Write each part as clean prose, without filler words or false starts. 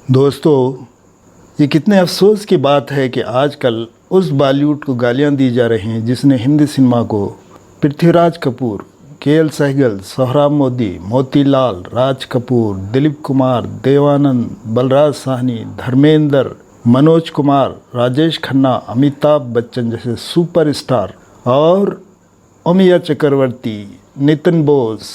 दोस्तों, ये कितने अफसोस की बात है कि आजकल उस बॉलीवुड को गालियां दी जा रही हैं जिसने हिंदी सिनेमा को पृथ्वीराज कपूर, के.एल. सहगल, सोहराब मोदी, मोतीलाल, राज कपूर, दिलीप कुमार, देवानंद, बलराज साहनी, धर्मेंद्र, मनोज कुमार, राजेश खन्ना, अमिताभ बच्चन जैसे सुपरस्टार और अमिया चक्रवर्ती, नितिन बोस,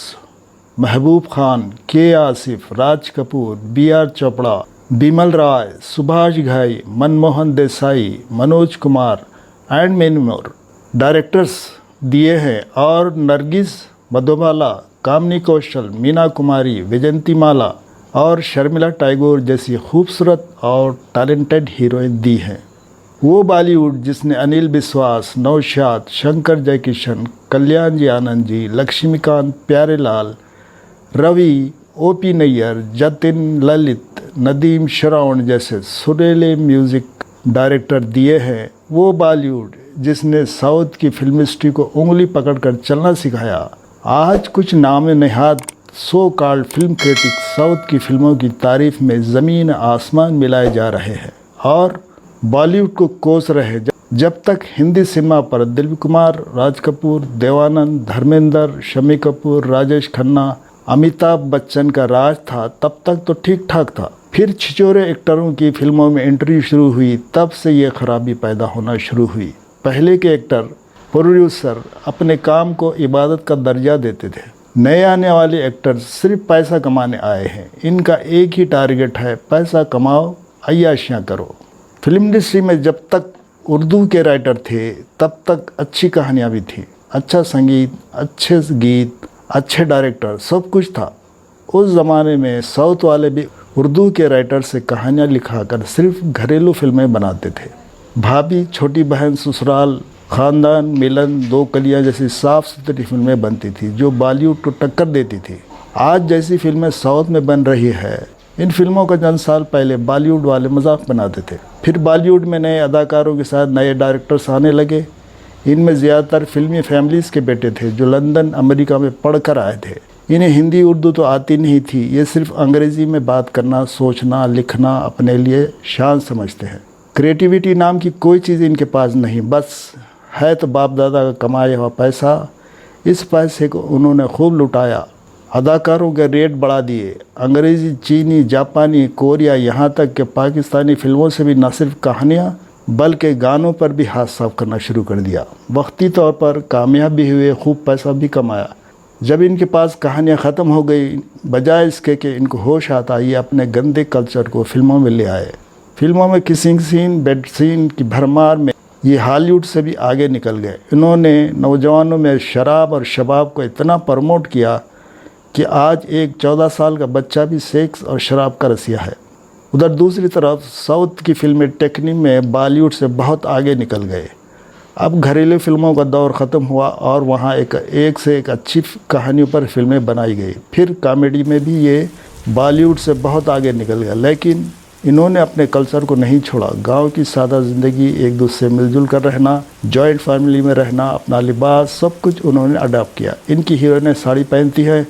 महबूब खान, के आसिफ, राज कपूर, बी.आर. चोपड़ा, बिमल राय, सुभाष घाई, Manmohan Desai, Manoj Kumar and many more directors दिए हैं और नरगिस मधुबाला, कामनी कौशल, मीना कुमारी, विजंती माला और शर्मिला टैगोर जैसी खूबसूरत और टैलेंटेड हीरोइन दी हैं। वो बॉलीवुड जिसने अनिल विश्वास, नौशाद, शंकर जयकिशन, कल्याण जी आनंद जी, लक्ष्मीकांत प्यारेलाल, रवि, ओ.पी. नैयर, जतिन ललित, नदीम श्रवण जैसे सुरीले म्यूज़िक डायरेक्टर दिए हैं। वो बॉलीवुड जिसने साउथ की फिल्म इंडस्ट्री को उंगली पकड़कर चलना सिखाया। आज कुछ नाम नहाद so called film critics south की फिल्मों की तारीफ में ज़मीन आसमान मिलाए जा रहे हैं और बॉलीवुड को कोस रहे। जब तक हिंदी सिनेमा पर दिलीप कुमार, राज कपूर, देवानंद, धर्मेंद्र, शम्मी कपूर, राजेश खन्ना, अमिताभ बच्चन का राज था, तब तक तो ठीक ठाक था। फिर छिछोरे एक्टरों की फिल्मों में एंट्री शुरू हुई, तब से ये खराबी पैदा होना शुरू हुई। पहले के एक्टर, प्रोड्यूसर अपने काम को इबादत का दर्जा देते थे। नए आने वाले एक्टर सिर्फ पैसा कमाने आए हैं। इनका एक ही टारगेट है, पैसा कमाओ, अय्याशियाँ करो। फिल्म इंडस्ट्री में जब तक उर्दू के राइटर थे, तब तक अच्छी कहानियाँ भी थी, अच्छा संगीत, अच्छे गीत, अच्छे डायरेक्टर, सब कुछ था। उस ज़माने में साउथ वाले भी उर्दू के राइटर से कहानियाँ लिखाकर सिर्फ घरेलू फिल्में बनाते थे। भाभी, छोटी बहन, ससुराल, ख़ानदान, मिलन, दो कलियाँ जैसी साफ़ सुथरी फिल्में बनती थी जो बॉलीवुड को टक्कर देती थी। आज जैसी फिल्में साउथ में बन रही है, इन फिल्मों का चंद साल पहले बॉलीवुड वाले मजाक बनाते थे। फिर बॉलीवुड में नए अदाकारों के साथ नए डायरेक्टर्स आने लगे। इनमें ज़्यादातर फिल्मी फैमिलीज़ के बेटे थे जो लंदन, अमेरिका में पढ़कर आए थे। इन्हें हिंदी उर्दू तो आती नहीं थी, ये सिर्फ अंग्रेज़ी में बात करना, सोचना, लिखना अपने लिए शान समझते हैं। क्रिएटिविटी नाम की कोई चीज़ इनके पास नहीं, बस है तो बाप दादा का कमाया हुआ पैसा। इस पैसे को उन्होंने खूब लुटाया, अदाकारों के रेट बढ़ा दिए। अंग्रेज़ी, चीनी, जापानी, कोरिया, यहाँ तक कि पाकिस्तानी फिल्मों से भी न सिर्फ कहानियाँ बल्कि गानों पर भी हाथ साफ करना शुरू कर दिया। वक्ती तौर पर कामयाब भी हुए, खूब पैसा भी कमाया। जब इनके पास कहानियाँ ख़त्म हो गई, बजाय इसके कि इनको होश आता, ये अपने गंदे कल्चर को फिल्मों में ले आए। फिल्मों में किसिंग सीन, बेड सीन की भरमार में ये हॉलीवुड से भी आगे निकल गए। इन्होंने नौजवानों में शराब और शबाब को इतना प्रमोट किया कि आज एक 14 साल का बच्चा भी सेक्स और शराब का रसिया है। उधर दूसरी तरफ साउथ की फिल्में टेक्निक में बॉलीवुड से बहुत आगे निकल गए। अब घरेलू फिल्मों का दौर ख़त्म हुआ और वहाँ एक से एक अच्छी कहानियों पर फिल्में बनाई गई। फिर कॉमेडी में भी ये बॉलीवुड से बहुत आगे निकल गया, लेकिन इन्होंने अपने कल्चर को नहीं छोड़ा। गांव की सादा ज़िंदगी, एक दूसरे से मिलजुल कर रहना, जॉइंट फैमिली में रहना, अपना लिबास, सब कुछ उन्होंने अडॉप्ट किया। इनकी हीरोइनें साड़ी पहनती हैं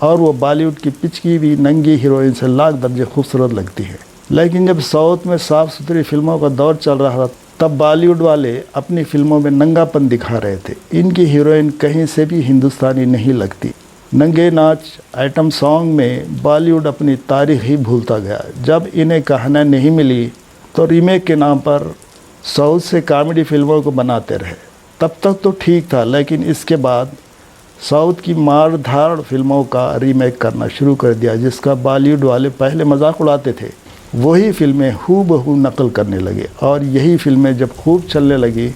और वो बॉलीवुड की पिचकी भी नंगी हीरोइन से लाख दर्जे खूबसूरत लगती है। लेकिन जब साउथ में साफ़ सुथरी फिल्मों का दौर चल रहा था, तब बॉलीवुड वाले अपनी फिल्मों में नंगापन दिखा रहे थे। इनकी हीरोइन कहीं से भी हिंदुस्तानी नहीं लगती। नंगे नाच, आइटम सॉन्ग में बॉलीवुड अपनी तारीख ही भूलता गया। जब इन्हें कहानियाँ नहीं मिली तो रीमेक के नाम पर साउथ से कॉमेडी फिल्मों को बनाते रहे। तब तक तो ठीक था, लेकिन इसके बाद साउथ की मार धाड़ फिल्मों का रीमेक करना शुरू कर दिया, जिसका बॉलीवुड वाले पहले मजाक उड़ाते थे। वही फिल्में हूबहू नकल करने लगे और यही फिल्में जब खूब चलने लगी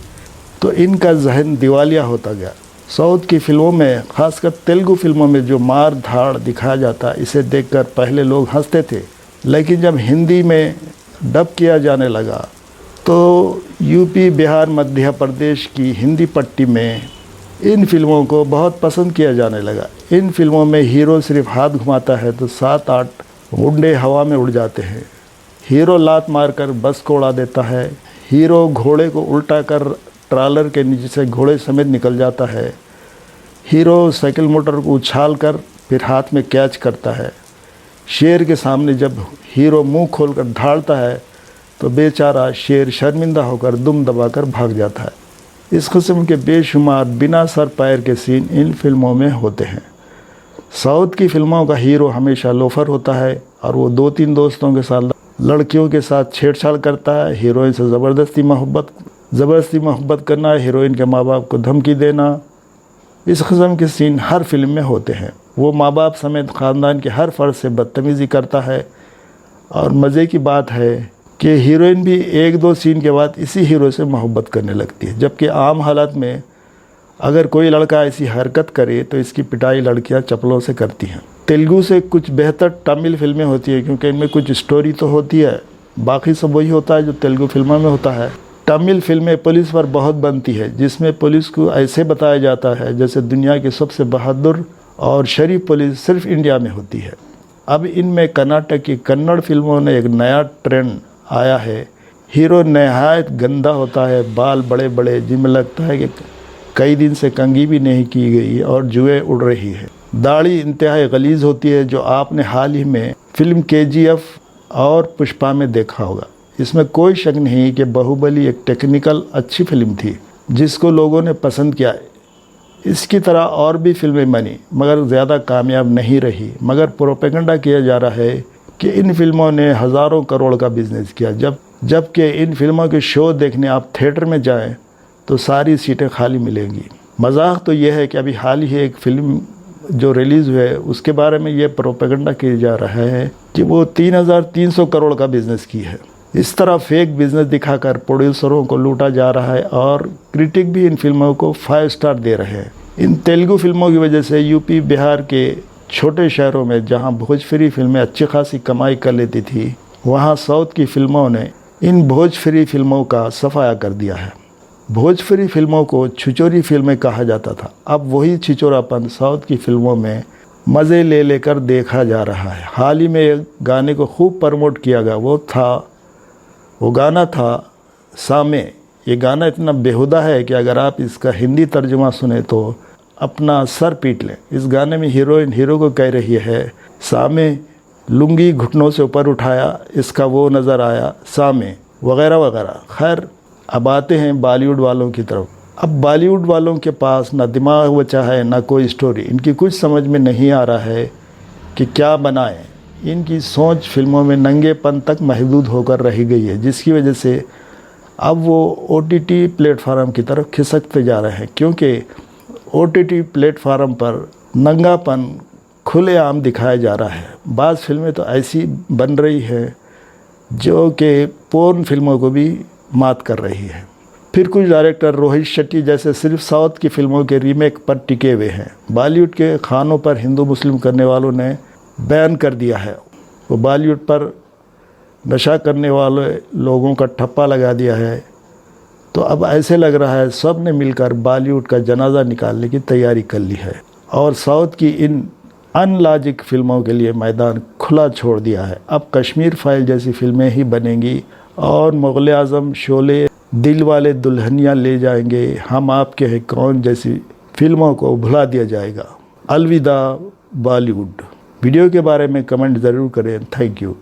तो इनका जहन दिवालिया होता गया। साउथ की फिल्मों में, खासकर तेलुगु फिल्मों में जो मार धाड़ दिखाया जाता, इसे देखकर पहले लोग हंसते थे, लेकिन जब हिंदी में डब किया जाने लगा तो यूपी, बिहार, मध्य प्रदेश की हिंदी पट्टी में इन फिल्मों को बहुत पसंद किया जाने लगा। इन फिल्मों में हीरो सिर्फ हाथ घुमाता है तो 7-8 गुंडे हवा में उड़ जाते हैं। हीरो लात मारकर बस को उड़ा देता है। हीरो घोड़े को उल्टा कर ट्रालर के नीचे से घोड़े समेत निकल जाता है। हीरो साइकिल मोटर को उछाल कर फिर हाथ में कैच करता है। शेर के सामने जब हीरो मुंह खोलकर ढालता है तो बेचारा शेर शर्मिंदा होकर दुम दबाकर भाग जाता है। इस किस्म के बेशुमार बिना सर पैर के सीन इन फिल्मों में होते हैं। साउथ की फिल्मों का हीरो हमेशा लोफर होता है और वो 2-3 दोस्तों के साथ लड़कियों के साथ छेड़छाड़ करता है। हीरोइन से ज़बरदस्ती मोहब्बत करना, हीरोइन के माँ बाप को धमकी देना, इस किस्म के सीन हर फिल्म में होते हैं। वो माँ बाप समेत ख़ानदान के हर फ़र्द से बदतमीज़ी करता है। और मज़े की बात है कि हीरोइन भी 1-2 सीन के बाद इसी हीरो से मोहब्बत करने लगती है, जबकि आम हालात में अगर कोई लड़का ऐसी हरकत करे तो इसकी पिटाई लड़कियां चप्पलों से करती हैं। तेलुगु से कुछ बेहतर तमिल फिल्में होती है क्योंकि इनमें कुछ स्टोरी तो होती है, बाकी सब वही होता है जो तेलुगु फिल्मों में होता है। तमिल फिल्में पुलिस पर बहुत बनती है, जिसमें पुलिस को ऐसे बताया जाता है जैसे दुनिया की सबसे बहादुर और शरीफ पुलिस सिर्फ इंडिया में होती है। अब इनमें कर्नाटक की कन्नड़ फिल्मों ने एक नया ट्रेंड आया है। हीरो नहायत गंदा होता है, बाल बड़े बड़े, जिनमें लगता है कि कई दिन से कंघी भी नहीं की गई और जुएं उड़ रही है। दाढ़ी इंतहाई गलीज़ होती है, जो आपने हाल ही में फिल्म KGF और पुष्पा में देखा होगा। इसमें कोई शक नहीं कि बाहुबली एक टेक्निकल अच्छी फिल्म थी जिसको लोगों ने पसंद किया। इसकी तरह और भी फिल्में बनी मगर ज़्यादा कामयाब नहीं रही, मगर प्रोपेगेंडा किया जा रहा है कि इन फिल्मों ने हज़ारों करोड़ का बिजनेस किया। जबकि इन फिल्मों के शो देखने आप थिएटर में जाएं तो सारी सीटें खाली मिलेंगी। मजाक तो यह है कि अभी हाल ही एक फ़िल्म जो रिलीज़ हुई है उसके बारे में ये प्रोपेगेंडा किया जा रहा है कि वो 3,300 करोड़ का बिज़नेस की है। इस तरह फेक बिज़नेस दिखाकर प्रोड्यूसरों को लूटा जा रहा है और क्रिटिक भी इन फिल्मों को 5 स्टार दे रहे हैं। इन तेलुगु फिल्मों की वजह से यूपी बिहार के छोटे शहरों में जहां भोजपुरी फिल्में अच्छी खासी कमाई कर लेती थी, वहां साउथ की फिल्मों ने इन भोजपुरी फिल्मों का सफाया कर दिया है। भोजपुरी फिल्मों को छिचोरी फिल्में कहा जाता था। अब वही छिचोरापन साउथ की फिल्मों में मज़े ले लेकर देखा जा रहा है। हाल ही में एक गाने को खूब प्रमोट किया गया, वो गाना था सामे। ये गाना इतना बेहुदा है कि अगर आप इसका हिंदी तर्जुमा सुने तो अपना सर पीट लें। इस गाने में हीरोइन हीरो को कह रही है, सामे लुंगी घुटनों से ऊपर उठाया, इसका वो नज़र आया सामे, वगैरह वगैरह। खैर, अब आते हैं बॉलीवुड वालों की तरफ। अब बॉलीवुड वालों के पास ना दिमाग बचा है ना कोई स्टोरी। इनकी कुछ समझ में नहीं आ रहा है कि क्या बनाएं। इनकी सोच फिल्मों में नंगेपन तक महदूद होकर रह गई है, जिसकी वजह से अब वो OTT प्लेटफार्म की तरफ खिसकते जा रहे हैं, क्योंकि OTT प्लेटफार्म पर नंगापन खुलेआम दिखाया जा रहा है। बाज़ फिल्में तो ऐसी बन रही हैं जो कि पोर्न फिल्मों को भी मात कर रही है। फिर कुछ डायरेक्टर रोहित शेट्टी जैसे सिर्फ साउथ की फिल्मों के रीमेक पर टिके हुए हैं। बॉलीवुड के खानों पर हिंदू मुस्लिम करने वालों ने बैन कर दिया है। वो बॉलीवुड पर नशा करने वाले लोगों का ठप्पा लगा दिया है। तो अब ऐसे लग रहा है सब ने मिलकर बॉलीवुड का जनाजा निकालने की तैयारी कर ली है और साउथ की इन अनलॉजिक फिल्मों के लिए मैदान खुला छोड़ दिया है। अब कश्मीर फाइल जैसी फिल्में ही बनेंगी और मुग़ल आज़म, शोले, दिल वाले दुल्हनिया ले जाएंगे, हम आपके हैं कौन जैसी फिल्मों को भुला दिया जाएगा। अलविदा बॉलीवुड। वीडियो के बारे में कमेंट ज़रूर करें। Thank you.